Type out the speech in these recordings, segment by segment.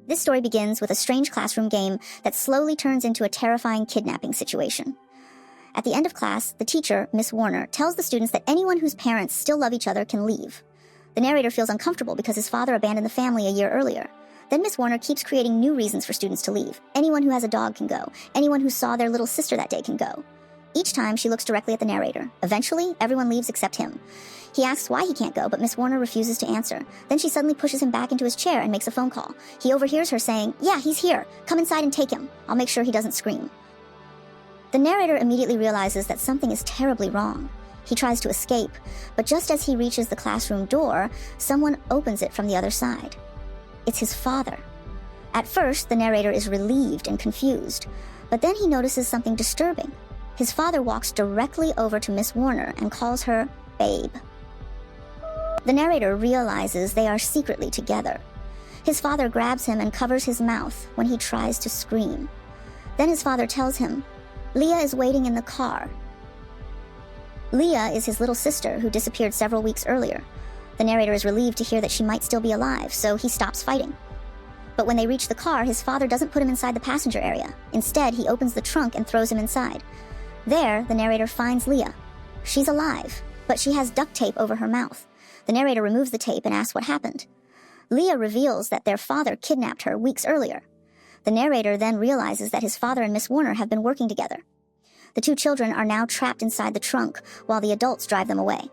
This story begins with a strange classroom game that slowly turns into a terrifying kidnapping situation. At the end of class, the teacher, Miss Warner, tells the students that anyone whose parents still love each other can leave. The narrator feels uncomfortable because his father abandoned the family a year earlier. Then Miss Warner keeps creating new reasons for students to leave. Anyone who has a dog can go. Anyone who saw their little sister that day can go. Each time, she looks directly at the narrator. Eventually, everyone leaves except him. He asks why he can't go, but Miss Warner refuses to answer. Then she suddenly pushes him back into his chair and makes a phone call. He overhears her saying, "Yeah, he's here. Come inside and take him. I'll make sure he doesn't scream." The narrator immediately realizes that something is terribly wrong. He tries to escape, but just as he reaches the classroom door, someone opens it from the other side. It's his father. At first, the narrator is relieved and confused, but then he notices something disturbing. His father walks directly over to Miss Warner and calls her Babe. The narrator realizes they are secretly together. His father grabs him and covers his mouth when he tries to scream. Then his father tells him, "Leah is waiting in the car." Leah is his little sister who disappeared several weeks earlier. The narrator is relieved to hear that she might still be alive, so he stops fighting. But when they reach the car, his father doesn't put him inside the passenger area. Instead, he opens the trunk and throws him inside. There, the narrator finds Leah. She's alive, but she has duct tape over her mouth. The narrator removes the tape and asks what happened. Leah reveals that their father kidnapped her weeks earlier. The narrator then realizes that his father and Miss Warner have been working together. The two children are now trapped inside the trunk while the adults drive them away.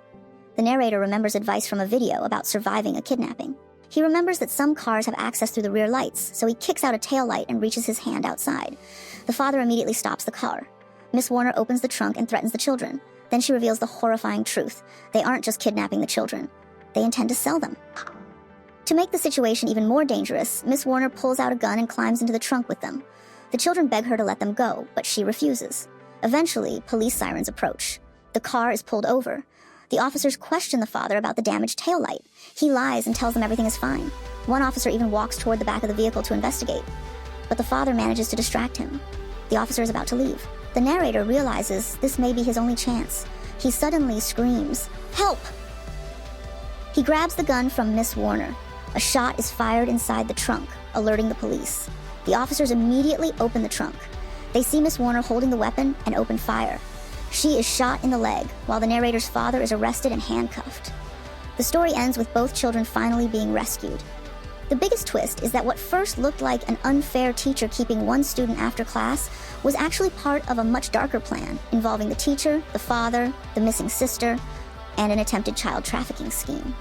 The narrator remembers advice from a video about surviving a kidnapping. He remembers that some cars have access through the rear lights, so he kicks out a tail light and reaches his hand outside. The father immediately stops the car. Miss Warner opens the trunk and threatens the children. Then she reveals the horrifying truth. They aren't just kidnapping the children. They intend to sell them. To make the situation even more dangerous, Miss Warner pulls out a gun and climbs into the trunk with them. The children beg her to let them go, but she refuses. Eventually, police sirens approach. The car is pulled over. The officers question the father about the damaged taillight. He lies and tells them everything is fine. One officer even walks toward the back of the vehicle to investigate. But the father manages to distract him. The officer is about to leave. The narrator realizes this may be his only chance. He suddenly screams, "Help!" He grabs the gun from Miss Warner. A shot is fired inside the trunk, alerting the police. The officers immediately open the trunk. They see Miss Warner holding the weapon and open fire. She is shot in the leg, while the narrator's father is arrested and handcuffed. The story ends with both children finally being rescued. The biggest twist is that what first looked like an unfair teacher keeping one student after class was actually part of a much darker plan involving the teacher, the father, the missing sister, and an attempted child trafficking scheme.